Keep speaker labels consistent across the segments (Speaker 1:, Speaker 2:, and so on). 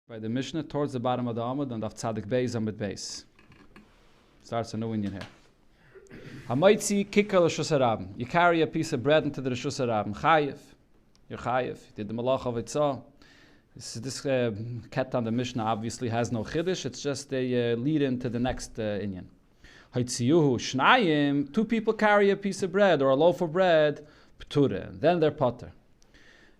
Speaker 1: By the Mishnah towards the bottom of the Amud and of Tzadik Beis Amud Beis. Starts a new Indian here. Hamaitzi kikal Rishus Harabim. You carry a piece of bread into the Rishus Harabim. Chayiv. You're chayiv. You did the malach of itzah. This ket on the Mishnah obviously has no chiddush. It's just a lead into the next Indian. Haitziyuhu shnayim. Two people carry a piece of bread or a loaf of bread. P'ture. Then they're potter.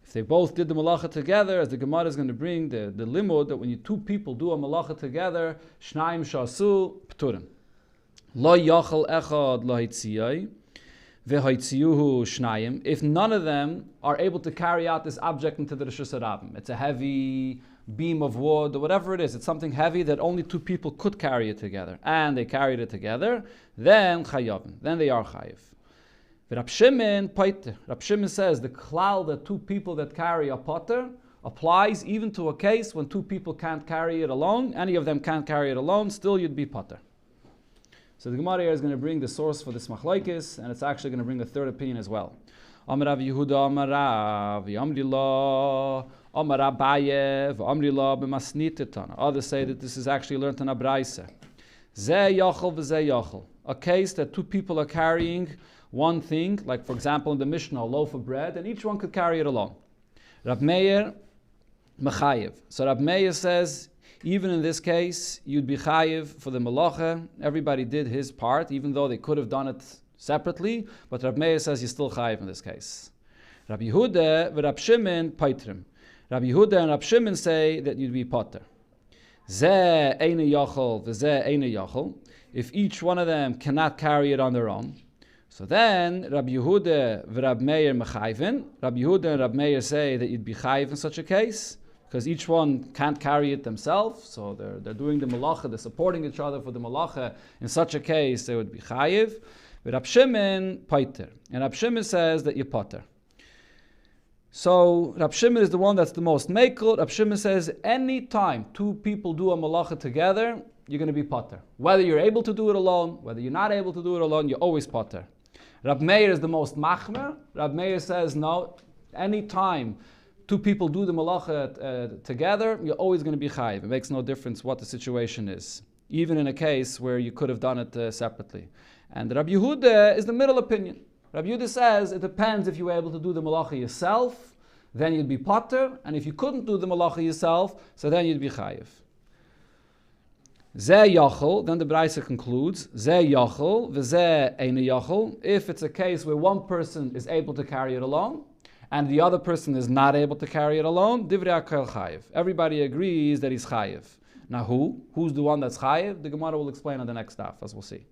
Speaker 1: If they both did the malacha together, as the Gemara is going to bring the limud, that when two people do a malacha together, shnayim shasu p'turim. Lo yachal echad lo hitziyai, v'hitziyuhu shnayim. If none of them are able to carry out this object into the Rishus Harabim, it's a heavy beam of wood or whatever it is, it's something heavy that only two people could carry it together, and they carried it together, then chayavim, then they are chayiv. Rab Shimon says the klal that two people that carry a potter applies even to a case when two people can't carry it alone. Any of them can't carry it alone, still you'd be potter. So the Gemara here is going to bring the source for this machlokes, and it's actually going to bring a third opinion as well. Amar Rav Yehuda, Amar Rav, Amri la, Amar Abaye, Amri la b'masnitetan. Others say that this is actually learned in a brayse. Zeh yachol v'zeh yachol. A case that two people are carrying one thing, like for example in the Mishnah, a loaf of bread, and each one could carry it alone. Rab Meir, mechayev. So Rab Meir says, even in this case, you'd be chayev for the malacha. Everybody did his part, even though they could have done it separately, but Rab Meir says you're still chayev in this case. Rab Yehuda and Rab Shimon paitrim. Rab Yehuda and Rab Shimon say that you'd be potter. Zeh eine yachol, v'zeh eine yachol. If each one of them cannot carry it on their own, so then Rabbi Yehuda and Rab Meir mechayven. Rabbi Yehuda and Rab Meir say that you'd be chayiv in such a case, because each one can't carry it themselves, so they're doing the malacha, they're supporting each other for the malacha. In such a case, they would be chayiv. But Rab Shimon paiter, and Rab Shimon says that you potter. So Rab Shimon is the one that's the most mekel. Rab Shimon says any time two people do a malacha together, you're going to be potter. Whether you're able to do it alone, whether you're not able to do it alone, you're always potter. Rab Meir is the most machmer. Rab Meir says, no, any time two people do the malacha together, you're always going to be chayiv. It makes no difference what the situation is, even in a case where you could have done it separately. And Rab Yehuda is the middle opinion. Rab Yehuda says, it depends if you were able to do the malacha yourself, then you'd be potter, and if you couldn't do the malacha yourself, so then you'd be chayiv. Zeh yachol, then the Braisa concludes, Zeh yachol, v'zeh eine yachol. If it's a case where one person is able to carry it alone, and the other person is not able to carry it alone, divrei hakel chayiv. Everybody agrees that he's chayiv. Now who's the one that's chayiv? The Gemara will explain on the next daf, as we'll see.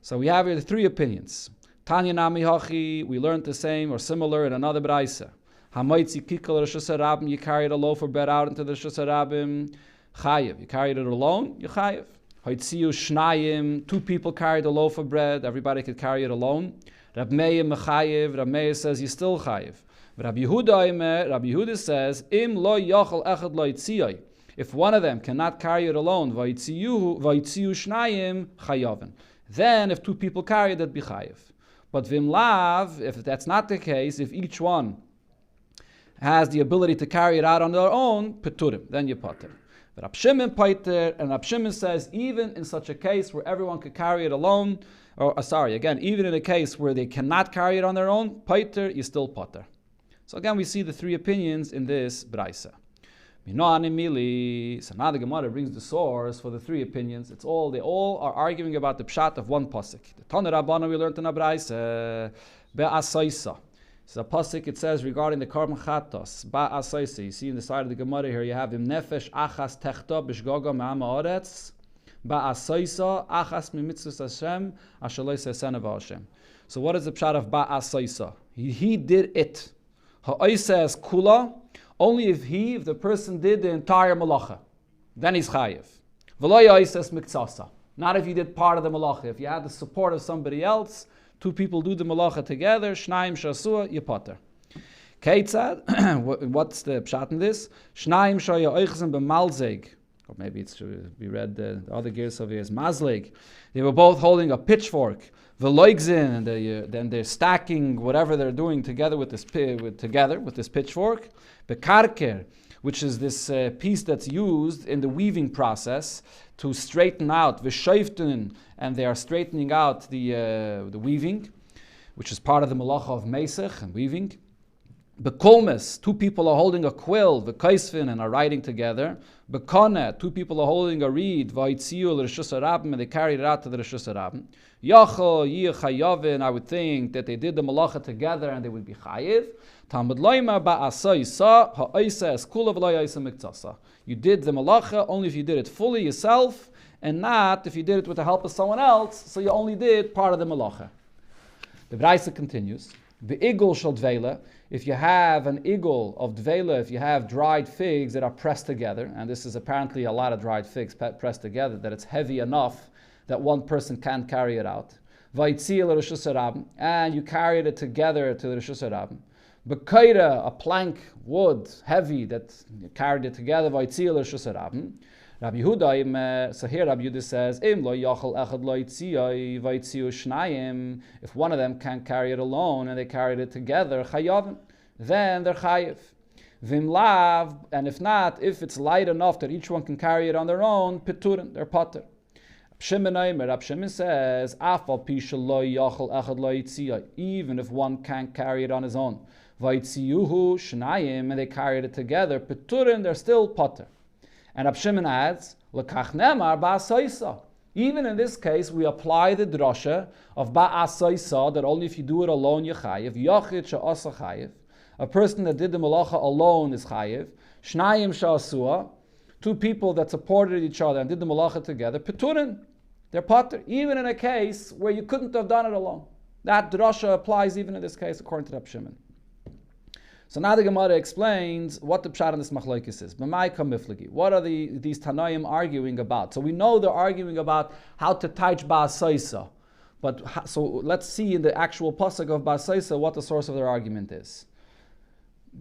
Speaker 1: So we have here the three opinions. Tanya nami hachi, we learned the same or similar in another Braisa. Hamaitzi kikal Rishus Harabim, you carried a loaf of bread out into the Rishus Harabim. Chayiv. You carried it alone, you chayiv. Haitziyu shnayim, two people carried a loaf of bread, everybody could carry it alone. Rab Meir mechayiv, Rab Meir says you still chayiv. Rabbi Yehuda says, Im lo yachal echad lo yitziyai. If one of them cannot carry it alone, vayitziyu shnayim chayavin. Then if two people carry it, that'd be chayiv. But vim lav, if that's not the case, if each one has the ability to carry it out on their own, peturim, then you potter. Rab Shimon paiter, and Rab Shimon says even in such a case where everyone could carry it alone, even in a case where they cannot carry it on their own, paiter, you still potter. So again, we see the three opinions in this brayse. So now the Gemara brings the source for the three opinions. They all are arguing about the pshat of one pasuk. The Tana Rabbana we learned in a brayse, be'asaisa. So a pasuk it says regarding the korban chatos ba'asaisi. You see in the side of the Gemara here you have him nefesh achas techta b'shgoga me'am haaretz ba'asaisa achas mimitzvus Hashem asher lo yisasena v'Hashem. So what is the pshat of ba'asaisa? He did it. Ha'oisa es kula. Only if the person did the entire malacha, then he's chayiv. V'lo ya'isa es miktsasa. Not if you did part of the malacha. If you had the support of somebody else. Two people do the malacha together, shnayim shasua, you potter. Keitzad, what's the pshat in this? Shnayim shaya oichzen b'malzeg. Or maybe it should be read the other gears of here is mazleg. They were both holding a pitchfork. V'loigzin, and then they're stacking whatever they're doing together with this pitchfork. Bekarker, which is this piece that's used in the weaving process to straighten out v'shoiften, and they are straightening out the weaving, which is part of the malacha of mesech and weaving. Bekolmes, two people are holding a quill, v'kaisvin, and are writing together. Bekone, two people are holding a reed, v'aitziu l'reshus harabim, and they carried it out to the reshus harabim. Yachol yichayavin, I would think that they did the malacha together and they would be chayiv. Talmud loyma ba'asayisa ha'oisa eskula v'loyisa miktsasa. You did the malacha only if you did it fully yourself, and not if you did it with the help of someone else, so you only did part of the malacha. The Braisa continues. The igul shall dvela. If you have an igul of dvela, if you have dried figs that are pressed together, and this is apparently a lot of dried figs pressed together, that it's heavy enough that one person can't carry it out. Vaitzil reshus harabim, and you carried it together to the reshus harabim. Bekaira, a plank, wood, heavy, that you carried it together. Vaitzil reshus harabim. Rabbi Yehuda, so here Rabbi Yehuda says, Im lo yachol echad lo yitziyai vayitziyu shnayim. If one of them can't carry it alone and they carried it together, chayavim, then they're chayiv. Vim lav, and if not, if it's light enough that each one can carry it on their own, piturin, they're potter. Rab Shimon says, Afal pisha lo yachol echad lo yitziyai, even if one can't carry it on his own, vaytziyuhu shnayim, and they carried it together, piturin, they're still potter. And Rab Shimon adds, L'kach nemar ba'asaisa. Even in this case, we apply the drasha of ba'asaisa, that only if you do it alone you're chayiv. Yachid she'asa chayiv. A person that did the malacha alone is chayiv. Shnayim she'asua. Two people that supported each other and did the malacha together, peturin, they're pater. Even in a case where you couldn't have done it alone. That drasha applies even in this case, according to Rab Shimon. So now the Gemara explains what the pshat in this machlokes is. What are these Tanaim arguing about? So we know they're arguing about how to taich ba'asaisa. But so let's see in the actual pasuk of ba'asaisa what the source of their argument is.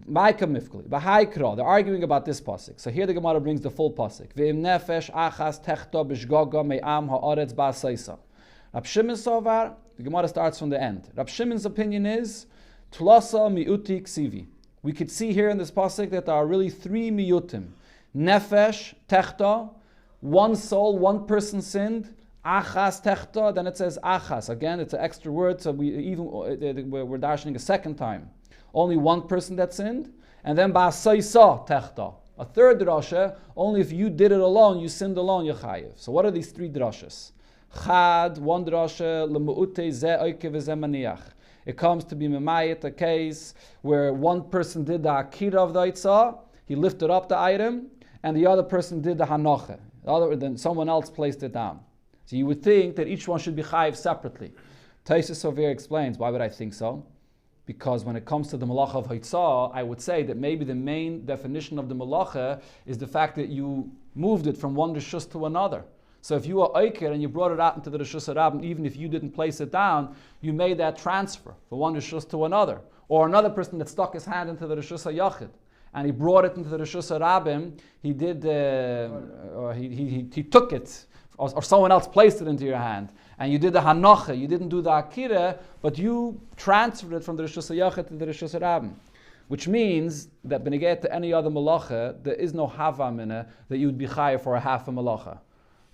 Speaker 1: They're arguing about this pasuk. So here the Gemara brings the full pasuk. Ve'im nefesh achas techto b'shgaga me'am ha'aretz ba'asaisa. Rab Shimon Sovar, the Gemara starts from the end. Rab Shimon's opinion is tlasa mi'uti ksivi. We could see here in this pasuk that there are really three miyutim. Nefesh, techta, one soul, one person sinned. Achas, techta, then it says achas. Again, it's an extra word, so we're darshaning a second time. Only one person that sinned. And then ba'asaisa, techta. A third drasha, only if you did it alone, you sinned alone, you're chayiv. So what are these three drashas? Chad, one drasha, lemu'ute ze oike v'ze maniach. It comes to be memayit, a case where one person did the akira of the itzah, he lifted up the item, and the other person did the hanoche. Then someone else placed it down. So you would think that each one should be chayiv separately. Taisus over here explains, why would I think so? Because when it comes to the malacha of haitzah, I would say that maybe the main definition of the malacha is the fact that you moved it from one reshus to another. So if you were oiker and you brought it out into the reshus harabim, even if you didn't place it down, you made that transfer from one reshus to another. Or another person that stuck his hand into the reshus hayachid and he brought it into the reshus harabim, he did, he took it, or someone else placed it into your hand, and you did the hanoche, you didn't do the akira, but you transferred it from the reshus hayachid to the reshus harabim. Which means that beneged to any other malacha, there is no hava minah that you would be chayav for a half a malacha.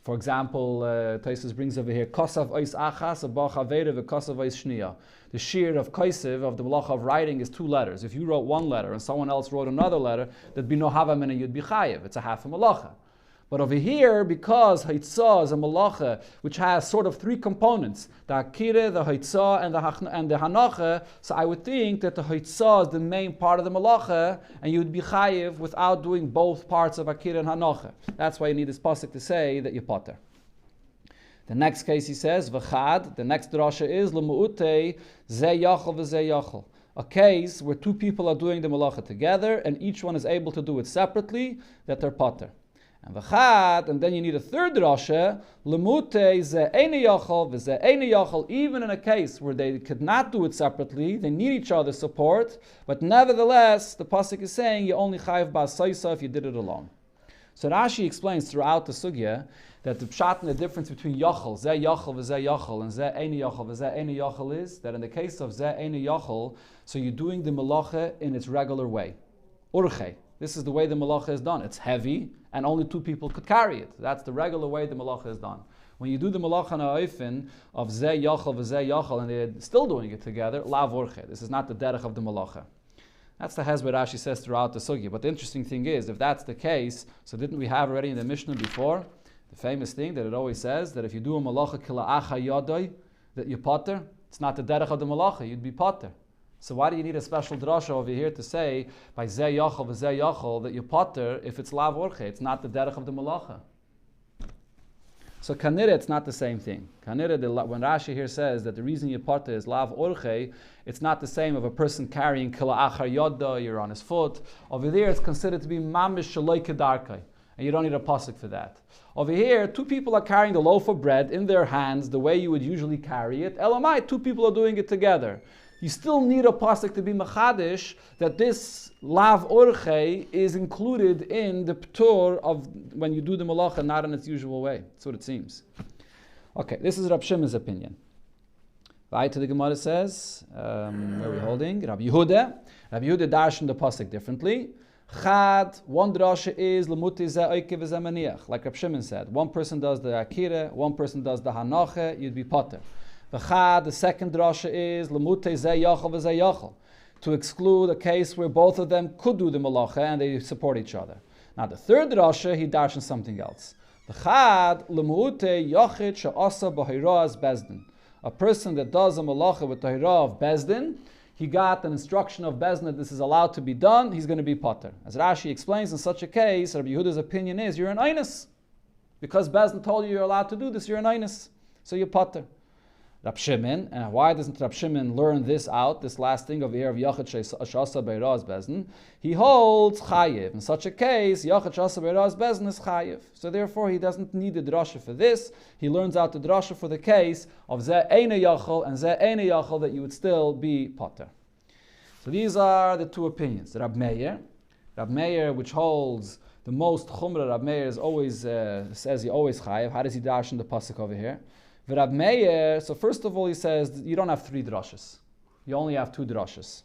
Speaker 1: For example, Taisus brings over here, Kosav ois achas, abach aveda, v'kosav ois shniya. The shear of Kaisev, of the malacha of writing, is 2 letters. If you wrote 1 letter and someone else wrote another letter, there'd be no hava minah, you'd be chayiv. It's a half a malacha. But over here, because haitzah is a malacha which has sort of 3 components, the akira, the haitzah, and the hanacha, so I would think that the haitzah is the main part of the malacha, and you would be chayiv without doing both parts of akira and hanacha. That's why you need this pasuk to say that you potter. The next case he says, v'chad, the next drasha is, l'mu'utei, ze yachol v'ze yachol. A case where 2 people are doing the malacha together, and each one is able to do it separately, that they're potter. And v'chad, and then you need a third drasha, lemute ze eine yachol v'ze eine yachol. Even in a case where they could not do it separately, they need each other's support, but nevertheless, the pasuk is saying you only chayiv ba'asaisa if you did it alone. So Rashi explains throughout the sugya that the pshat and the difference between yachol, ze yachol v'ze yachol, and ze eine yachol v'ze eine yachol is that in the case of ze eine yachol, so you're doing the malacha in its regular way, urche. This is the way the malacha is done. It's heavy, and only 2 people could carry it. That's the regular way the malacha is done. When you do the malacha na'oifin of zeh yachal v'zeh yachal, and they're still doing it together, la vorche. This is not the derech of the malacha. That's the hezbollah Rashi says throughout the sugya. But the interesting thing is, if that's the case, so didn't we have already in the Mishnah before, the famous thing that it always says, that if you do a malacha kila'acha yadoi, that you potter, it's not the derech of the malacha, you'd be potter. So why do you need a special drasha over here to say, by zeh yachal v'zeh yachal, that you potter if it's la vorche? It's not the derech of the malacha. So kanira, it's not the same thing. Kanira, when Rashi here says that the reason you potter is lav orche, it's not the same of a person carrying kila achar yodda, you're on his foot. Over there, it's considered to be mamish shaloi kedarkai, and you don't need a pasuk for that. Over here, 2 people are carrying the loaf of bread in their hands the way you would usually carry it. Elamai, 2 people are doing it together. You still need a pasuk to be machadish that this lav orche is included in the ptur of when you do the malacha, not in its usual way. That's what it seems. Okay, this is Rab Shimon's opinion. Right, the Gemara says, where are we holding? Rabbi Yehuda. Rabbi Yehuda darshan the pasuk differently. Chad, one drasha is lemuti ze oike v'ze maniach. Like Rab Shimon said, one person does the akira, one person does the hanache, you'd be potter. The second drasha is lemute zeh yachal v'zeh yachal, to exclude a case where both of them could do the malacha and they support each other. Now the third drasha, he darshans something else. V'chad lemute yachid she'asa b'hira bezdin. A person that does a malacha with the hira of bezdin, he got an instruction of bezdin that this is allowed to be done, he's going to be potter. As Rashi explains, in such a case, Rabbi Yehuda's opinion is you're an einus. Because bezdin told you you're allowed to do this, you're an einus. So you're potter. Rab Shimon, and why doesn't Rab Shimon learn this out, this last thing of the of Yachid Shasa Beiraz Bezin? He holds Chayiv. In such a case, Yachid Shasa Beiraz Bezin is Chayiv. So therefore, he doesn't need the drasha for this. He learns out the drasha for the case of Zeh Eine Yachal and Zeh Eine Yachal, that you would still be potter. So these are the 2 opinions. Rab Meir, which holds the most chumrah, Rab Meir is always says he always Chayiv. How does he dash in the pasuk over here? Rab Meir, so first of all he says you don't have 3 drashas. You only have 2 drashas.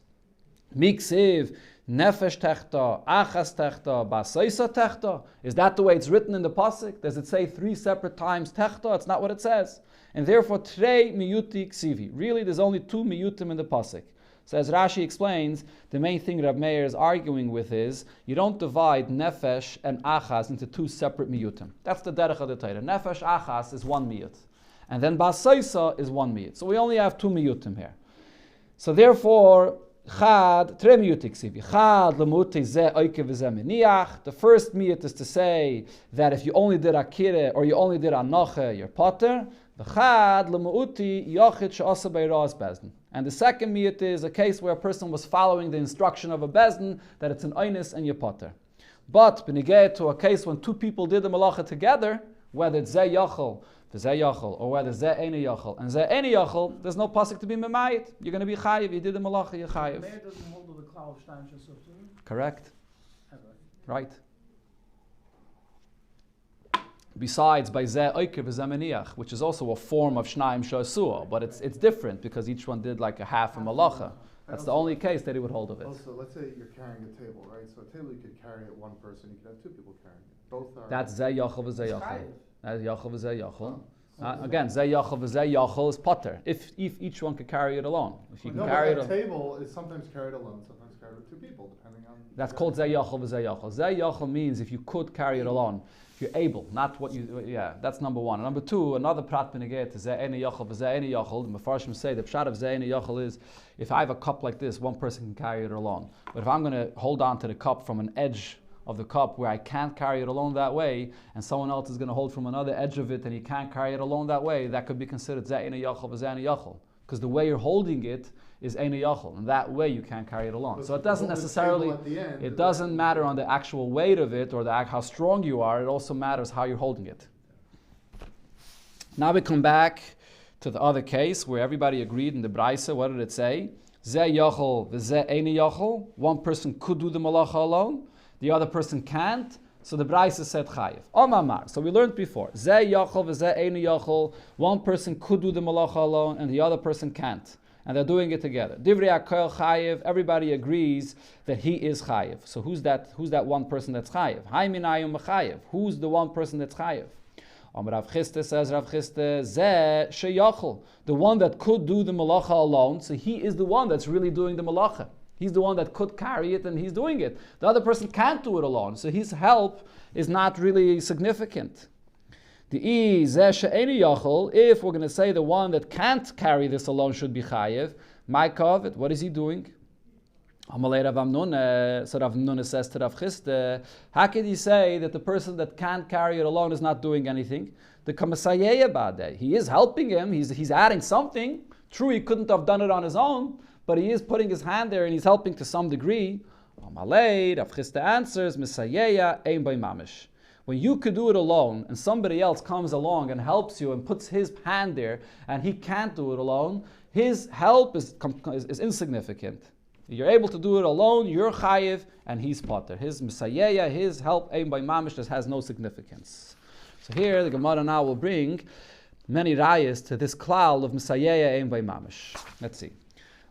Speaker 1: Miksiv, nefesh techta, achas techta, basaisa techta. Is that the way it's written in the pasuk? Does it say 3 separate times techta? It's not what it says. And therefore, trei miyuti ksivi. Really, there's only 2 miyutim in the pasuk. So as Rashi explains, the main thing Rab Meir is arguing with is you don't divide nefesh and achas into 2 separate miyutim. That's the derech of the Torah. Nefesh achas is 1 miyut. And then basaisa is 1 miyut. So we only have 2 miyutim here. So therefore, chad, tre miyutik sivi. Chad lemuti ze oike v'ze meniach. The first miyut is to say that if you only did akire or you only did anache, you're potter. The chad lemuti yachid she'asa beiraz bezdin. And the second miyut is a case where a person was following the instruction of a bezdin that it's an einus and you're potter. But benigeh to a case when 2 people did the malacha together, whether it's ze yachal, Zeh yachal, or whether zeh eine yachal and zeh eine yachal, there's no pasuk to be memayit. You're going to be chayiv. You did the malacha, you're chayiv.
Speaker 2: Meir doesn't hold the klal of shnaim shasuf.
Speaker 1: Correct.
Speaker 2: Ever.
Speaker 1: Right. Besides, by zeh oiker v'zeh meniach, which is also a form of shnaim shasua, but it's different because each one did like a half a malacha. That's the only case that he would hold of it.
Speaker 3: Also, let's say you're carrying a table, right? So a table you could carry it 1 person, you could have 2 people carrying it. Both are.
Speaker 1: That's zeh yachal v'zeh yachal. That's yachal v'zeh yachal. Again, zeh yachal v'zeh yachal is potter. If each one could carry it alone, if you can carry it.
Speaker 3: A table is sometimes carried alone, sometimes carried with 2 people, depending on.
Speaker 1: That's called zeh yachal v'zeh yachal. Zeh yachal means if you could carry it alone, if you're able, not what you. Yeah, that's number 1. Number 2, another prat benegeh to zeh eine yachal v'zeh eine yachal. The Mefarshim say the pshat of zeh eine yachal is if I have a cup like this, 1 person can carry it alone. But if I'm going to hold on to the cup from an edge of the cup where I can't carry it alone that way, and someone else is going to hold from another edge of it and he can't carry it alone that way, that could be considered zeh eine yachal v'zeh eine yachal. Because the way you're holding it is eine yachal, and that way you can't carry it alone. So it doesn't necessarily, it doesn't matter on the actual weight of it or how strong you are, it also matters how you're holding it. Now we come back to the other case where everybody agreed in the Braisa. What did it say? Zeh yachal v'zeh eine yachal. 1 person could do the malacha alone, the other person can't, so the Braisa said chayiv. Omamar. So we learned before. Zeh yachal v'zeh eine yachal. 1 person could do the malacha alone, and the other person can't. and they're doing it together. Divrei HaKoil chayiv, everybody agrees that he is chayiv. So who's that one person that's chayiv? Hai minayim chayiv. Who's the one person that's chayiv? Rav Chisda says, Rav Chisda, Zeh sheyachol, the one that could do the malacha alone, so he is the one that's really doing the malacha. He's the one that could carry it and he's doing it. The other person can't do it alone, so his help is not really significant. If we're going to say the one that can't carry this alone should be chayiv, my kovet, what is he doing? So Rav Nun says to Rav Chisda, how can you say that the person that can't carry it alone is not doing anything? The kamasayeya bade, he is helping him, he's adding something. True, he couldn't have done it on his own, but he is putting his hand there and he's helping to some degree. Rav Chisda answers, Misayeya ein by mamish. When you could do it alone and somebody else comes along and helps you and puts his hand there and he can't do it alone, his help is insignificant. You're able to do it alone, you're chayiv, and he's potter. His misayeya, his help, ein by mamish, just has no significance. So here the Gemara now will bring many rayas to this klal of misayeya, ein by mamish. Let's see.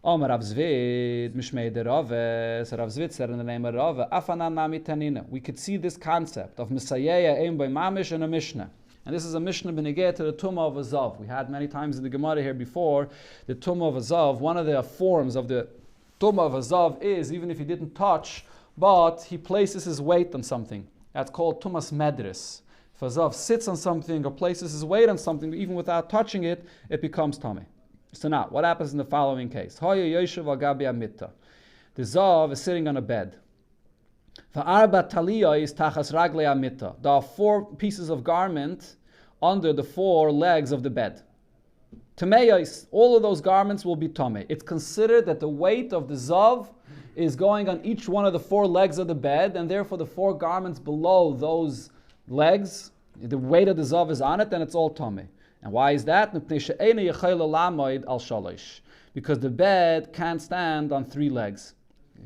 Speaker 1: Omer Rav Zvid, Mishmei de Rave, so Rav Zvid said in the name of Rave, Afanan nami tanina. We could see this concept of misayeya, ein by mamish in a Mishnah. And this is a Mishnah benegeh to the Tumah of a Zav. We had many times in the Gemara here before, the Tumah of a Zav. One of the forms of the Tumah of a Zav is, even if he didn't touch, but he places his weight on something. That's called Tumas Medris. If a Zav sits on something or places his weight on something, even without touching it, it becomes Tameh. So now, what happens in the following case? The Zav is sitting on a bed. There are 4 pieces of garment under the 4 legs of the bed. Tameyos, all of those garments will be tameh. It's considered that the weight of the zav is going on each one of the 4 legs of the bed, and therefore the 4 garments below those legs, the weight of the zav is on it, and it's all tameh. And why is that? Because the bed can't stand on 3 legs.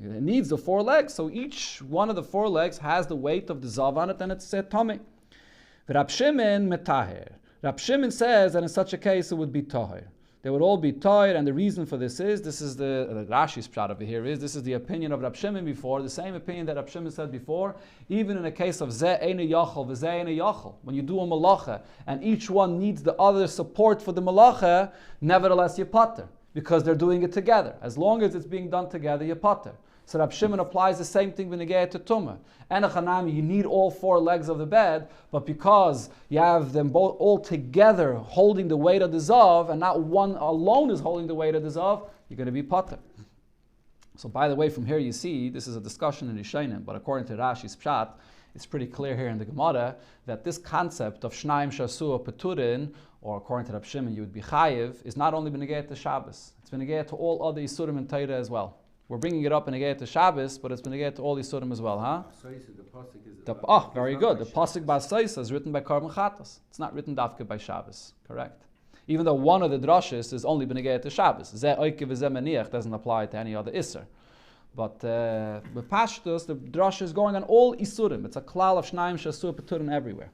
Speaker 1: It needs the 4 legs, so each one of the 4 legs has the weight of the zav on it, and it's tameh. Rab Shimon metaher. Rab Shimon says that in such a case it would be tahir. They would all be tahir, and the reason for this is the Rashi's pshat over here is this is the opinion of Rab Shimon before, the same opinion that Rab Shimon said before, even in a case of zeh eina yachol v'zeh eina yachol. When you do a malacha and each one needs the other support for the malacha, nevertheless you pater, because they're doing it together. As long as it's being done together, you pater. So Rab Shimon applies the same thing when you get to Tumah. Enochanami, you need all 4 legs of the bed, but because you have them both all together holding the weight of the zav, and not one alone is holding the weight of the zav, you're going to be pater. So by the way, from here you see, this is a discussion in Rishonim, but according to Rashi's pshat, it's pretty clear here in the Gemara that this concept of Shnaim Shasu Peturin, or according to Rab Shimon, you would be chayiv, is not only benegeh to Shabbos, it's benegeh to all other Yisurim and Torah as well. We're bringing it up in Negeh to Shabbos, but it's been Negeh to all these Surim as well, huh? Very good. The Pasuk Basaisa is written by Karban Chatas. It's not written Dafke by Shabbos, correct? Even though one of the drushes is only Negeh to Shabbos. Zeh Oike v'zeh Meniach doesn't apply to any other Isser. But with Pashtus, the drush is going on all Isurim. It's a klal of Shnaim Shasur Peturim everywhere.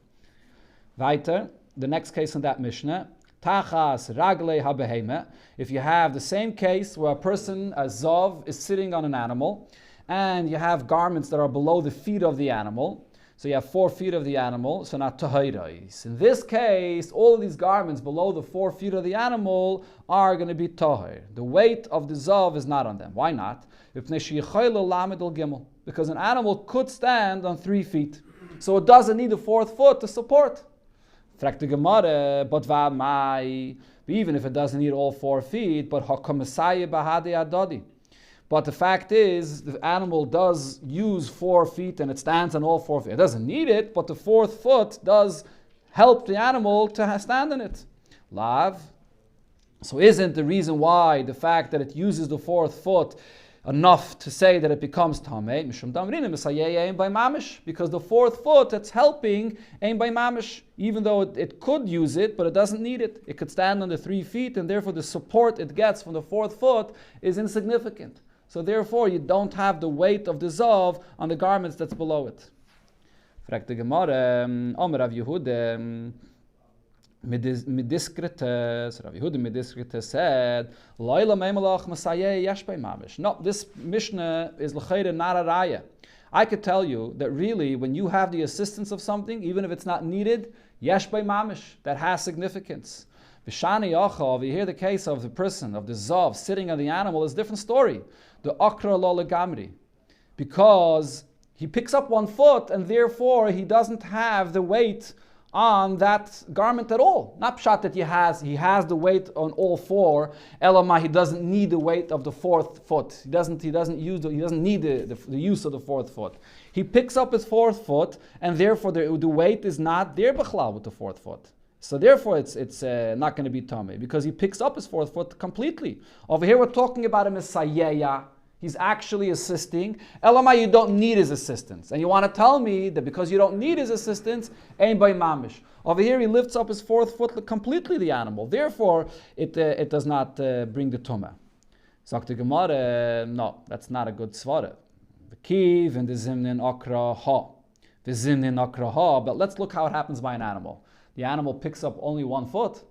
Speaker 1: Weiter, the next case in that Mishnah, Tachas raglei habeheme. If you have the same case where a person, a zav, is sitting on an animal, and you have garments that are below the feet of the animal, so you have 4 feet of the animal, so not tahirais. In this case, all of these garments below the 4 feet of the animal are going to be tahir. The weight of the zav is not on them. Why not? Because an animal could stand on 3 feet, so it doesn't need a 4th foot to support. Fragt the Gemara, but even if it doesn't need all 4 feet, but but the fact is, the animal does use 4 feet and it stands on all 4 feet. It doesn't need it, but the 4th foot does help the animal to stand on it. Lav. So isn't the reason why the fact that it uses the 4th foot enough to say that it becomes tameh? Because the 4th foot that's helping ein by mamish, even though it could use it, but it doesn't need it. It could stand on the 3 feet, and therefore the support it gets from the 4th foot is insignificant. So therefore you don't have the weight of the zav on the garments that's below it. Fragt the Gemara, Omer Rav Yehuda, Midiskrites, Rav Yehuda Midiskrites said, Laila Meimalach Masayeh Yesh Bei Mamish. No, this Mishnah is l'chayre not a raya. I could tell you that really, when you have the assistance of something, even if it's not needed, Yesh Bei Mamish, that has significance. V'shani Yachav, you hear the case of the person, of the Zav, sitting on the animal, is a different story. The Akra Lo Legamri. Because he picks up one foot, and therefore he doesn't have the weight on that garment at all. Not pshat that he has the weight on all four. Elamai, he doesn't need the weight of the fourth foot. He doesn't need the use of the fourth foot. He picks up his fourth foot, and therefore the weight is not there b'chlal with the fourth foot. So therefore it's not going to be tamei because he picks up his fourth foot completely. Over here we're talking about him as sayeya. He's actually assisting. Elamai, you don't need his assistance. And you want to tell me that because you don't need his assistance, ein by mamish. Over here, he lifts up his fourth foot completely, the animal. Therefore, it does not bring the tumah. Sagt the Gemara, no, that's not a good svara. The kiv and the zimnin akra ha. The zimnin akra ha. But let's look how it happens by an animal. The animal picks up only one foot.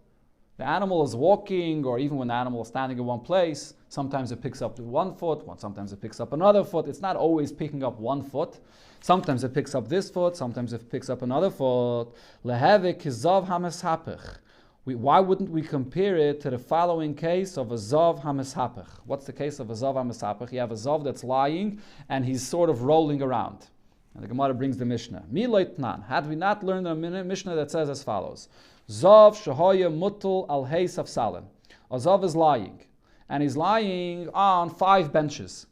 Speaker 1: The animal is walking, or even when the animal is standing in one place, sometimes it picks up one foot, sometimes it picks up another foot. It's not always picking up one foot. Sometimes it picks up this foot, sometimes it picks up another foot. Lehevik hizav hameshapech. Why wouldn't we compare it to the following case of a zav hameshapech? What's the case of a zav hameshapech? You have a zav that's lying, and he's sort of rolling around. And the Gemara brings the Mishnah. Mi loitnan. Had we not learned a Mishnah that says as follows. Zav shahoya mutul al hey safsalim. A zav is lying, and he's lying on 5 benches.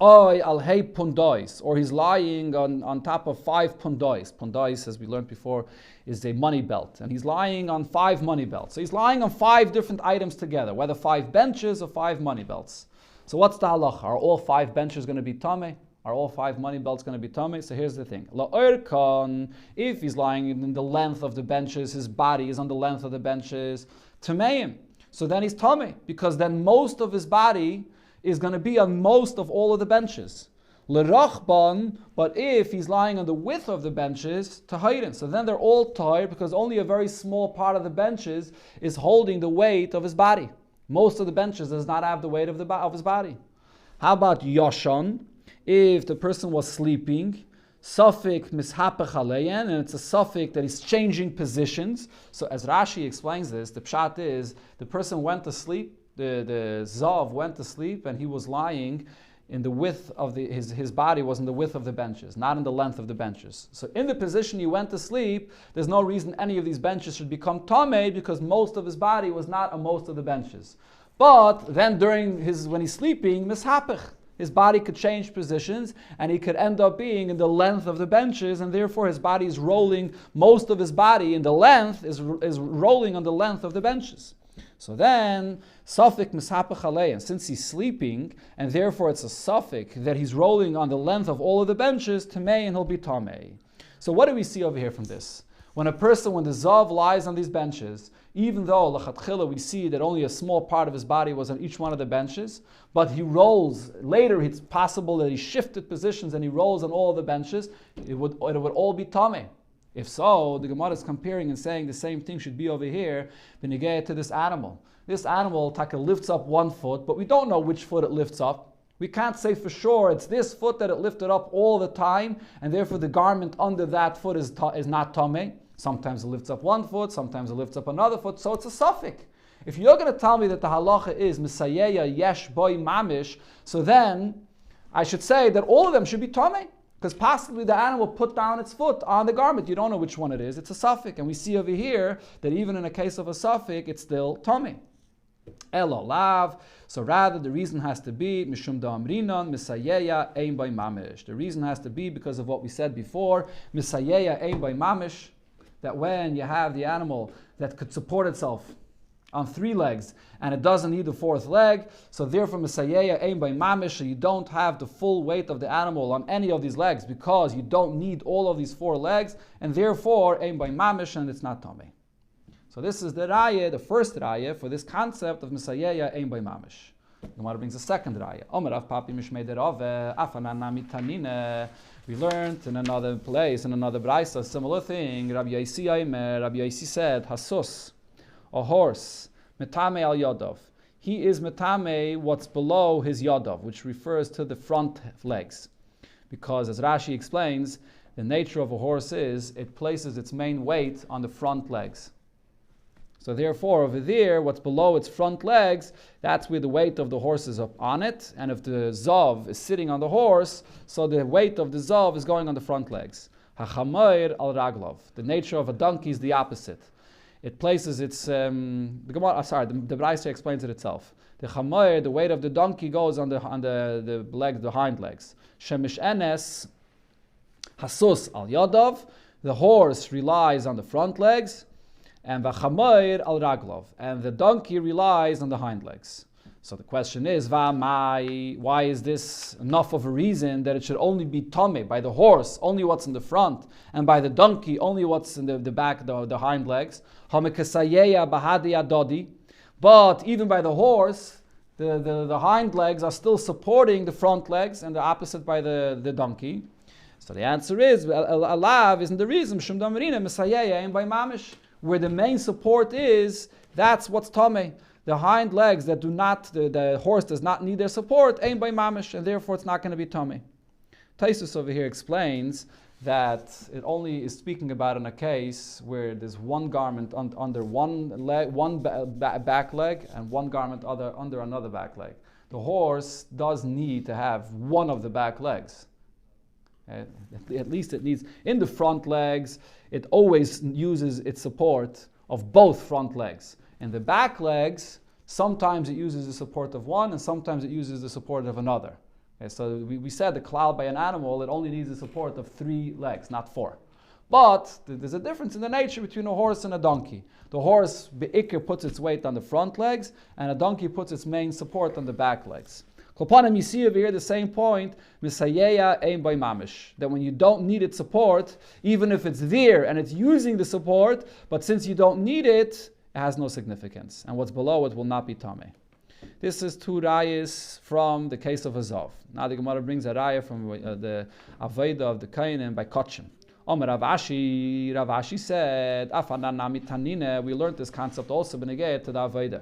Speaker 1: Oy al hey pundois, or he's lying on top of 5 pundois. Pundois, as we learned before, is a money belt, and he's lying on 5 money belts. So he's lying on 5 different items together, whether 5 benches or 5 money belts. So what's the halacha? Are all 5 benches going to be tamei? Are all 5 money belts going to be tamei? So here's the thing. La'orkan, if he's lying in the length of the benches, his body is on the length of the benches, tameim. So then he's tamei, because then most of his body is going to be on most of all of the benches. L'rachban, but if he's lying on the width of the benches, tahayrin. So then they're all tired because only a very small part of the benches is holding the weight of his body. Most of the benches does not have the weight of his body. How about yashan? If the person was sleeping, suffix mishapech aleyen, and it's a suffix that is changing positions. So as Rashi explains this, the pshat is the person went to sleep, the zav went to sleep, and he was lying in the width of his body was in the width of the benches, not in the length of the benches. So in the position he went to sleep, there's no reason any of these benches should become tamei because most of his body was not on most of the benches. But then when he's sleeping, mishapech. His body could change positions, and he could end up being in the length of the benches, and therefore his body is rolling. Most of his body in the length is rolling on the length of the benches. So then, suffix mishapech alei, and since he's sleeping, and therefore it's a suffix that he's rolling on the length of all of the benches, tamei, and he'll be tamei. So what do we see over here from this? When the zav lies on these benches, even though l'chatchila we see that only a small part of his body was on each one of the benches, but he rolls, later it's possible that he shifted positions and he rolls on all of the benches, it would all be tamei. If so, the Gemara is comparing and saying the same thing should be over here, b'negei to this animal. This animal, taka, lifts up one foot, but we don't know which foot it lifts up. We can't say for sure it's this foot that it lifted up all the time, and therefore the garment under that foot is not tamei. Sometimes it lifts up one foot, sometimes it lifts up another foot, so it's a suffix. If you're going to tell me that the halacha is misayeya yesh boy mamish, so then I should say that all of them should be tamei, because possibly the animal put down its foot on the garment. You don't know which one it is. It's a suffix, and we see over here that even in a case of a suffix, it's still tamei. Elo lav. So rather, the reason has to be mishum da'amrinon misayeya ein boy mamish. The reason has to be because of what we said before, misayeya ein boy mamish. That when you have the animal that could support itself on 3 legs and it doesn't need the 4th leg, so therefore misayeya ein by mamish, so you don't have the full weight of the animal on any of these legs because you don't need all of these 4 legs, and therefore ein by mamish, and it's not tamei. So this is the raya, the first raya for this concept of misayeya ein by mamish. Gemara brings a second raya. Omer av papi mishmei derove afanan nami tanine. We learned in another place, in another brayso, a similar thing. Rabbi Yosi said, Hasus, a horse, metame al yodov. He is metame what's below his yodov, which refers to the front legs. Because as Rashi explains, the nature of a horse is it places its main weight on the front legs. So therefore, over there, what's below its front legs, that's where the weight of the horse is up on it. And if the zav is sitting on the horse, so the weight of the zav is going on the front legs. Hachamayr al raglov. The nature of a donkey is the opposite. It places its the Braisa explains it itself. The chamayr, the weight of the donkey, goes on the legs, the hind legs. Shemish enes hasus al yadav. The horse relies on the front legs. And v'chamayr al raglov, and the donkey relies on the hind legs. So the question is, why is this enough of a reason that it should only be tame by the horse, only what's in the front, and by the donkey, only what's in the back, the hind legs? But even by the horse, the hind legs are still supporting the front legs, and the opposite by the donkey. So the answer is, alav isn't the reason, and by mamish. Where the main support is, that's what's tameh. The hind legs that do not, the horse does not need their support, ain't by mamish, and therefore it's not going to be tameh. Taisus over here explains that it only is speaking about in a case where there's one garment under one leg, back leg, and one garment under another back leg. The horse does need to have one of the back legs. At least it needs, in the front legs, it always uses its support of both front legs. In the back legs, sometimes it uses the support of one and sometimes it uses the support of another. Okay, so we said the cloud by an animal, it only needs the support of 3 legs, not 4. But there's a difference in the nature between a horse and a donkey. The horse, be'ikr, puts its weight on the front legs, and a donkey puts its main support on the back legs. Kolpanim, you see over here the same point, misayeya ein by mamish, that when you don't need its support, even if it's there and it's using the support, but since you don't need it, it has no significance. And what's below it will not be tameh. This is 2 rayas from the case of Azav. Now the Gemara brings a raya from the Aveda of the Kainim by Kotchim. Omer Rav Ashi said, Afanan nami tanine, we learned this concept also benegeh to the Aveda.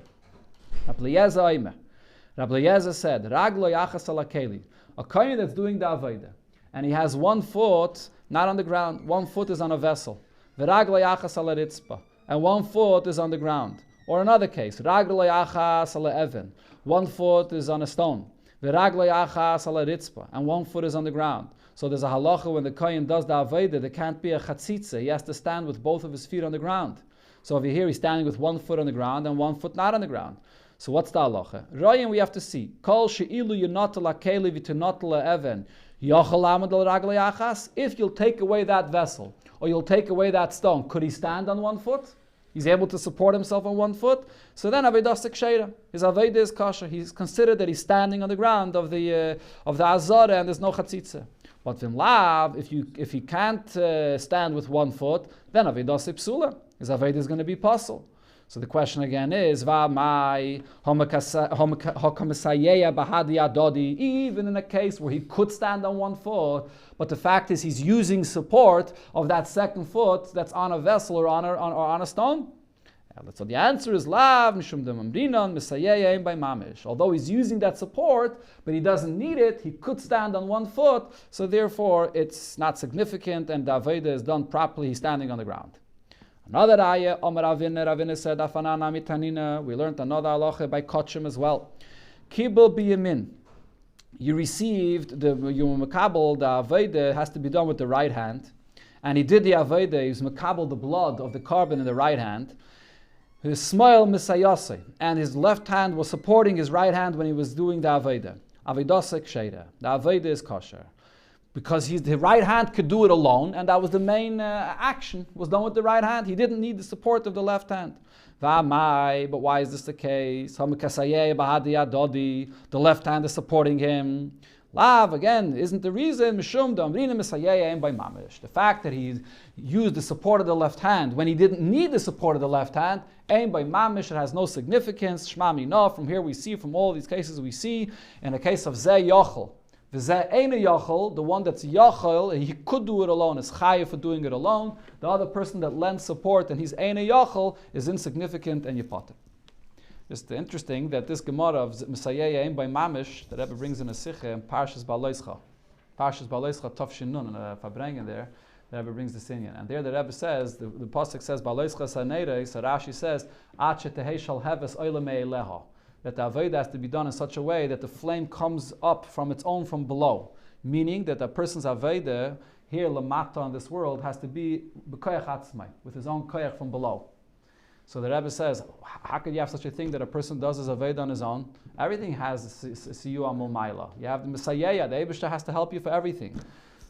Speaker 1: Rabbi Eliezer said, Raglo yachas ala keli, a kohen that's doing the Aveda, and he has 1 foot not on the ground, 1 foot is on a vessel. V'raglo yachas ala ritzpa, and 1 foot is on the ground. Or another case, Raglo yachas ala even, 1 foot is on a stone. V'raglo yachas ala ritzpa, and 1 foot is on the ground. So there's a halacha when the kohen does the Aveda, there can't be a chatzitza. He has to stand with both of his feet on the ground. So over here he's standing with 1 foot on the ground and 1 foot not on the ground. So what's the halacha? Ryan, we have to see. Kol she'ilu yonatala keli v'tinatala even yachal amad al ragla yachas. If you'll take away that vessel or you'll take away that stone, could he stand on 1 foot? He's able to support himself on 1 foot. So then Avedas Ksheira. His Aveda is kosher. He's considered that he's standing on the ground of the Azara and there's no chatzitza. But v'im lav, if he can't stand with 1 foot, then Avedas Psula. His Aveda is going to be puzzle. So the question again is, even in a case where he could stand on 1 foot, but the fact is he's using support of that 2nd foot that's on a vessel or on a stone? So the answer is lav mishum demamrinan misayeya by mamish. Although he's using that support, but he doesn't need it, he could stand on 1 foot, so therefore it's not significant and the Aveda is done properly, he's standing on the ground. Another ayah, Omer Ravina said, Afanana mitanina. We learned another halacha by Kotchim as well. Kibul biyamin. You received the makabel, the Aveda has to be done with the right hand. And he did the Aveda, he was makabel the blood of the carbon in the right hand. His smile misayase, and his left hand was supporting his right hand when he was doing the Aveda. Avedasek sheira. The Aveda is kosher. Because the right hand could do it alone, and that was the main action, was done with the right hand. He didn't need the support of the left hand. But why is this the case? The left hand is supporting him. Lav, again, isn't the reason. The fact that he used the support of the left hand when he didn't need the support of the left hand, aim by mamish, it has no significance. Shmami no. From here we see, from all these cases we see, in the case of Zeh Yochel, V'zeh eina yachol, the one that's yachol, and he could do it alone, is chayiv for doing it alone. The other person that lends support and he's eina yachol is insignificant and yipater. Just interesting that this Gemara of Mesayeh Ein by Mamish, that Rebbe brings in a Sikha in Parshas Baloischa. Parshas Baloischa Tafshin Nun, and if I bring in there, the Rebbe brings this in. And there the Rebbe says, the Pasuk says, Baloischa Saneirei, so Rashi says, Ache Tehei Shal Heves Oilamei Eleha. That the Avodah has to be done in such a way that the flame comes up from its own from below. Meaning that a person's Avodah, here Lamata in this world, has to be B'koyach Atzmai, with his own koyach from below. So the Rebbe says, how could you have such a thing that a person does his Avodah on his own? Everything has Siyua Mulmaila. You have the Messiah, the Eibishter has to help you for everything.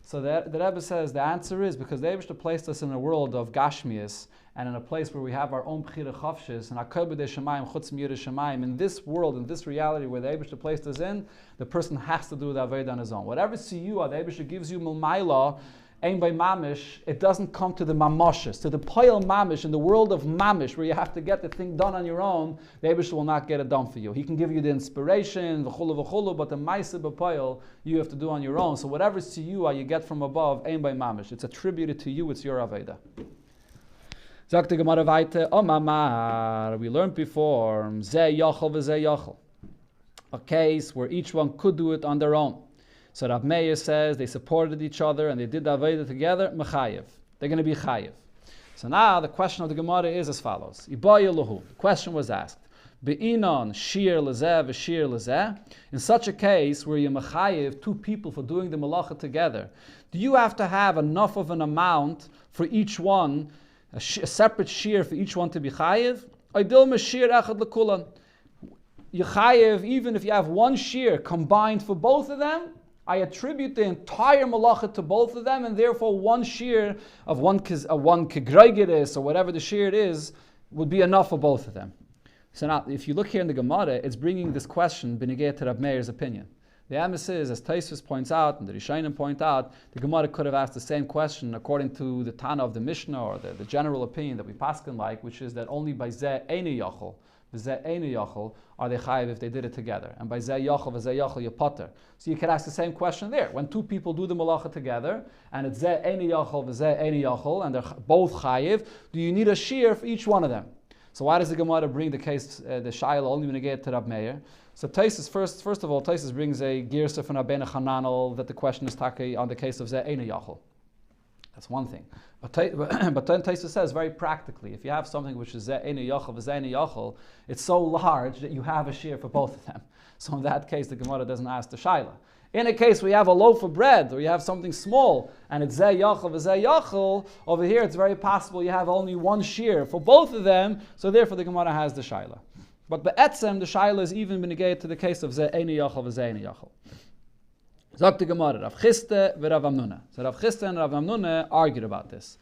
Speaker 1: So the Rebbe says the answer is because the Eibishter placed us in a world of Gashmias and in a place where we have our own B'chira Chavshis and Akol B'dei Shemayim, Chutz M'Yirei Shemayim. In this world, in this reality where the Eibishter placed us in, the person has to do the Avodah on his own. Whatever Siyua the Eibishter gives you Mulmaila, Ein by Mamish, it doesn't come to the Mamoshes, to the Poyel Mamish, in the world of Mamish, where you have to get the thing done on your own, the Eibishter will not get it done for you. He can give you the inspiration, v'chulu, but the Maaseh b'Poyel, you have to do on your own. So whatever Siyua you get from above, Ein by Mamish, it's attributed to you, it's your Aveda. Sagt die Gemara weiter, Mamar, we learned before, Zeh Yachol v'Zeh Yachol, a case where each one could do it on their own. So Rav Meir says they supported each other and they did the Avodah together, mechayev. They're going to be chayev. So now the question of the Gemara is as follows. Ibaya lahu. The question was asked. Be'inon shir lezeh v'shir lezeh. In such a case where you mechayev two people for doing the malacha together, do you have to have enough of an amount for each one, a separate shir for each one to be chayev? Oidil meshir echad lekulan. You chayev even if you have one shir combined for both of them. I attribute the entire malacha to both of them, and therefore one shear of one kegreigeris or whatever the shear it is would be enough for both of them. So now, if you look here in the Gemara, it's bringing this question b'negei to Rav Meir's opinion. The emes is, as Tosfos points out and the Rishonim point out, the Gemara could have asked the same question according to the Tana of the Mishnah or the general opinion that we paskin like, which is that only by zeh eini yachol, v'zeh eini yachol, are they chayiv if they did it together? And by zeh yachol v'zeh yachol you potter. So you could ask the same question there. When two people do the malacha together, and it's zeh eini yachol v'zeh eini yachol, and they're both chayiv, do you need a shear for each one of them? So why does the Gemara bring the case, the Shaila, only when they get to Rab Meir? So Tosfos, first of all, Tosfos brings a girsa from Rabbeinu Chananel that the question is taki on the case of zeh eini yachol. That's one thing. But then Tosfos says very practically, if you have something which is zeh eini yachol v'zeh eini yachol, it's so large that you have a shear for both of them. So in that case, the Gemara doesn't ask the Shaila. In a case where you have a loaf of bread, or you have something small, and it's zeh yachol v'zeh yachol, over here it's very possible you have only one shear for both of them, so therefore the Gemara has the Shaila. But be'etzem, the Shaila is even benegayed to the case of zeh eini yachol v'zeh eini yachol. Sagt the Gemara, Rav Chiste v'Rav Amnuna. So Rav Chiste and Rav Amnuna argued about this.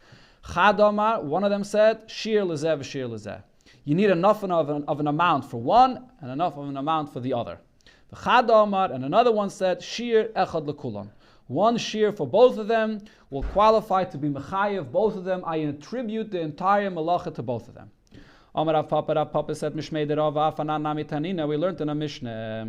Speaker 1: Chad Omar, one of them said, shir lezeh v'shir lezeh. You need enough of an amount for one, and enough of an amount for the other. Chad Omar, and another one said, shir echad lekulan. One shir for both of them will qualify to be mechayev, both of them. I attribute the entire malacha to both of them. Rav Papa said, Mishmei de Rav Afanan Nami Tanina, we learned in a Mishnah.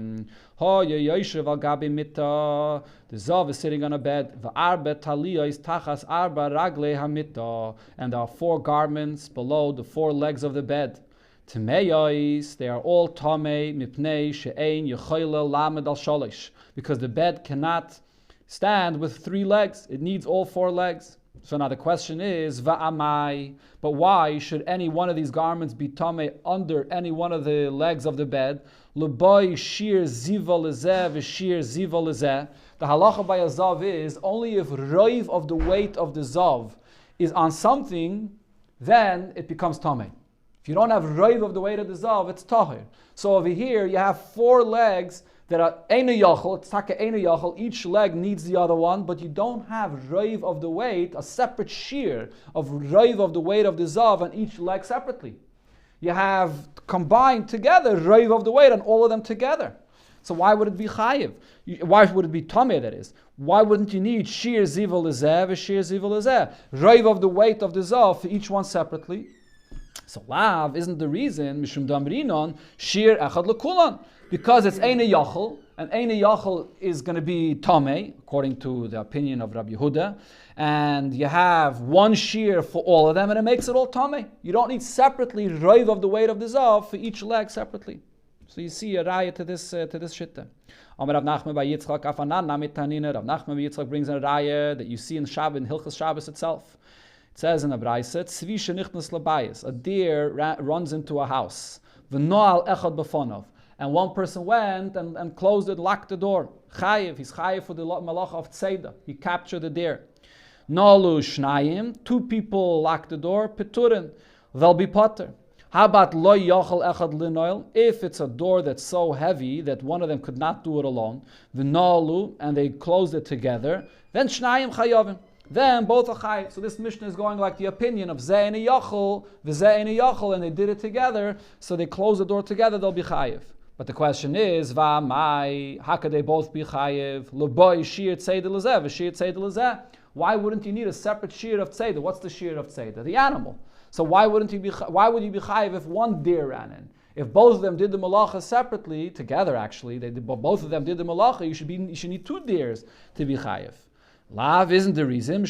Speaker 1: Ho Yoshev al Gabi Mita. The Zav is sitting on a bed. V'arbe Taliyah is tachas arba ragle hamita. And there are 4 garments below the 4 legs of the bed. Tmeyos, they are all tamei mipnei she'ein yechoyle lamed al sholish. Because the bed cannot stand with 3 legs. It needs all 4 legs. So now the question is, va'amai, but why should any one of these garments be tamei under any one of the legs of the bed? L'boy shir ziva lezeh v'shir ziva lezeh. The halacha by a zav is, only if roiv of the weight of the zav is on something, then it becomes tamei. If you don't have roiv of the weight of the zav, it's tahir. So over here, you have 4 legs that are einu yachol, it's taka einu yachol, each leg needs the other one, but you don't have roiv of the weight, a separate shear of roiv of the weight of the zav on each leg separately. You have combined together roiv of the weight on all of them together. So why would it be chayiv? Why would it be tameh, that is? Why wouldn't you need shear ziva lezeh, shear ziva lezeh? Roiv of the weight of the zav for each one separately. So lav isn't the reason, mishum damrinon, shir echad lekulan. Because it's einu yachol, and Eine Yachol is going to be Tomei, according to the opinion of Rabbi Yehuda, and you have one shear for all of them, and it makes it all Tomei. You don't need separately Roiv of the weight of the Zav for each leg separately. So you see a raya to this shitta. Amar Rav Nachman by Yitzchak Afanan mit Tanina. Rav Nachman by Yitzchak brings a raya that you see in Shabbos, in Hilchas Shabbos itself. It says in the Braisa, Tzvi shenichnas labayis. A deer runs into a house. V'noal echad b'fonov. And one person went and closed it, locked the door. Chayiv, he's chayiv for the malach of tzeda. He captured the deer. Nolu shnayim, two people locked the door. Peturin, they'll be potter. How about lo yochel echad linoil? If it's a door that's so heavy that one of them could not do it alone, v'nolu, and they closed it together, then shnayim chayovim. Then both are chayiv. So this Mishnah is going like the opinion of zeh and yochel, v'zeh and yochel, and they did it together. So they closed the door together. They'll be chayiv. But the question is, va'mai, how could they both be chayiv? L'boy shir tzeder l'zeh, v'shir tzeder l'zeh. Why wouldn't you need a separate shir of tzeder? What's the shir of tzeder? The animal. So why would you be chayiv if one deer ran in? If both of them did the malacha separately, together actually, both of them did the malacha, you should need two deers to be chayiv. Lav isn't the reason.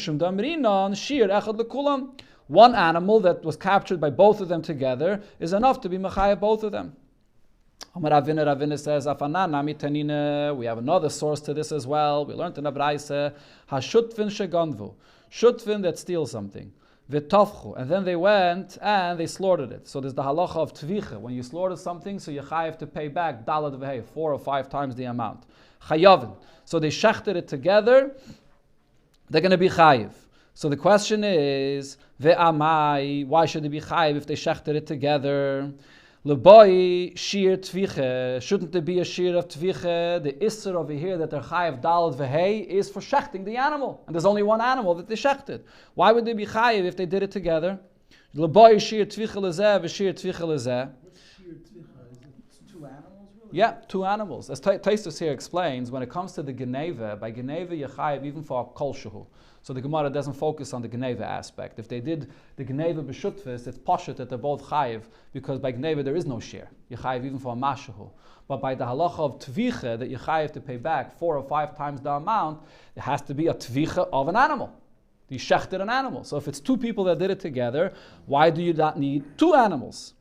Speaker 1: One animal that was captured by both of them together is enough to be chayiv both of them. Ravina says, we have another source to this as well. We learned in the Braisa, Hashutvin sheganvu, Shutvin that steals something. V'tavchu, and then they went and they slaughtered it. So there's the halacha of tvicha. When you slaughter something, so you chayiv to pay back dalad v'hei, 4 or 5 times the amount. Chayavin. So they shechted it together, they're going to be chayiv. So the question is, ve'amai, why should they be chayiv if they shechted it together? Leboi shir tviche. Shouldn't there be a shir of tviche? The isser over here that they're chayiv dalad v'hei is for shechting the animal, and there's only one animal that they shechted. Why would they be chayiv if they did it together? Leboi shir tviche lezeh v'shir tviche lezeh.
Speaker 2: What's shir tvicha? Is it 2 animals really?
Speaker 1: Yeah, 2 animals. As Taistus here explains, when it comes to the geneva, by geneva you're chayiv even for a kol shehu. So the Gemara doesn't focus on the Geneva aspect. If they did the Geneva b'shutfis, it's pashut that they're both chayiv, because by Geneva there is no share. You're chayiv even for a mashahu. But by the halacha of tvicha, that you're chayiv to pay back 4 or 5 times the amount, it has to be a tvicha of an animal. You shechted an animal. So if it's 2 people that did it together, why do you not need 2 animals?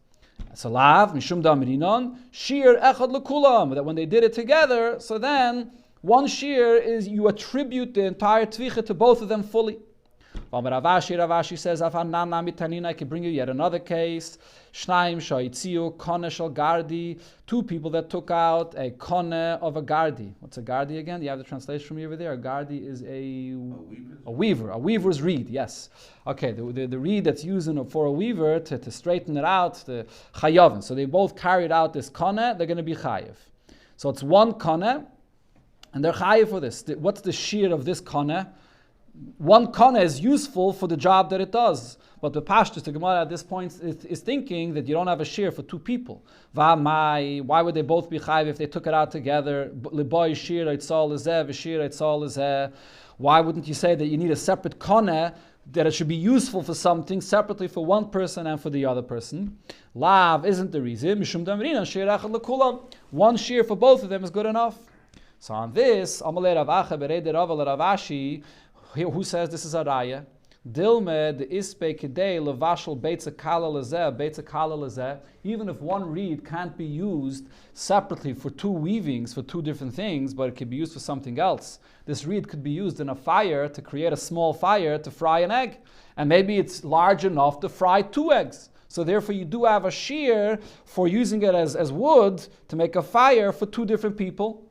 Speaker 1: Salav, mishum damrinon, shir echad lekulam. That when they did it together, so then one shear is you attribute the entire tvicha to both of them fully. Ravashi says, I can bring you yet another case. Shnaim shaitziu kone shel gardi. 2 people that took out a kone of a gardi. What's a gardi again? Do you have the translation from me over there? A gardi is a weaver. A weaver's reed, yes. Okay, the reed that's used for a weaver to straighten it out, the chayavin. So they both carried out this kone, they're going to be chayiv. So it's one kone, and they're chayiv for this. What's the shear of this kone? One kone is useful for the job that it does. But the Pashtus, the Gemara at this point is thinking that you don't have a shear for 2 people. Why would they both be chayiv if they took it out together? Why wouldn't you say that you need a separate kone, that it should be useful for something separately for one person and for the other person? Lav isn't the reason. One shear for both of them is good enough. So on this, who says this is a raya? Dilme the ispe kidei levashal beitza kala lezeh. Even if one reed can't be used separately for 2 weavings, for 2 different things, but it could be used for something else. This reed could be used in a fire to create a small fire to fry an egg. And maybe it's large enough to fry 2 eggs. So therefore you do have a shear for using it as wood to make a fire for 2 different people.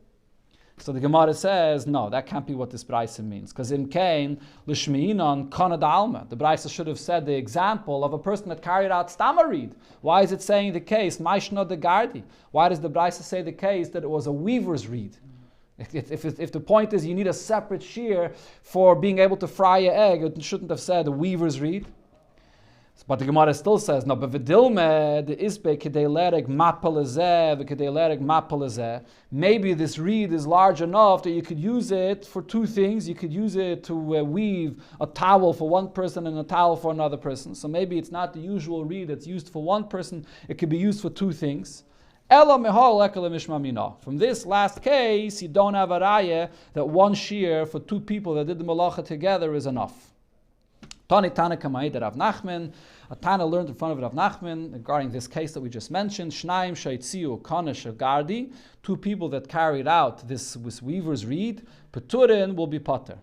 Speaker 1: So the Gemara says, no, that can't be what this Braisa means. Because in Cain, l'shmi'inon kana d'alma. The Braisa should have said the example of a person that carried out stama reed. Why is it saying the case, maishna de gardi? Why does the Braisa say the case that it was a weaver's reed? If the point is you need a separate shear for being able to fry an egg, it shouldn't have said a weaver's reed. But the Gemara still says, no, but v'dilme the isbe kedei mapalezeh. Maybe this reed is large enough that you could use it for 2 things. You could use it to weave a towel for one person and a towel for another person. So maybe it's not the usual reed that's used for one person. It could be used for 2 things. Ela mehol ekele mishma mina. From this last case, you don't have a raya that one shear for two people that did the malacha together is enough. Tani Tana Kamaid Rav Nachman. A Tana learned in front of Rav Nachman regarding this case that we just mentioned. Shnaim Shaitziu Kana Shagardi. Two people that carried out this weaver's reed, Peturin will be potter.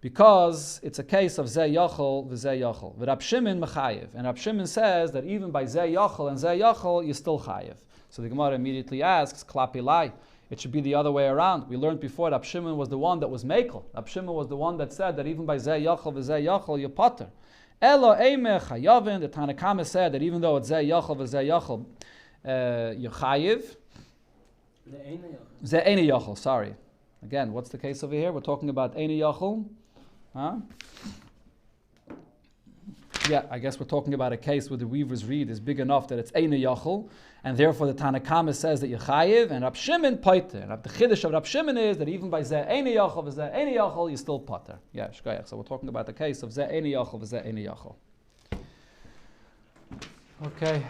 Speaker 1: Because it's a case of Zeh Yachol v'Zeh Yachol. Rab Shimon Mechayev. And Rab Shimon says that even by Zeh Yachol and Zeh Yachol, you're still Chayev. So the Gemara immediately asks, Klapi Lai. It should be the other way around. We learned before that Rab Shimon was the one that was Mekel. Rab Shimon was the one that said that even by Zeh Yachol v'Zeh Yachol, you're potter. Elo Eimeh Chayavin. The Tanakama said that even though it's Zeh Yachol v'Zeh Yachol, you're Chayev. Zeh Eine Yachol, sorry. Again, what's the case over here? We're talking about Eine Yachol. Huh? Yeah, I guess we're talking about a case where the weaver's reed is big enough that it's Eine Yachol, and therefore the Tanakama says that you're Chayiv, and Rab Shimon Paiter. And the Chiddush of Rab Shimon is that even by Zeh Eine Yachol, Zeh Eine Yachol, you're still Pater. Yeah, Shkoyach. So we're talking about the case of Zeh Eine Yachol, Zeh Eine Yachol. Okay.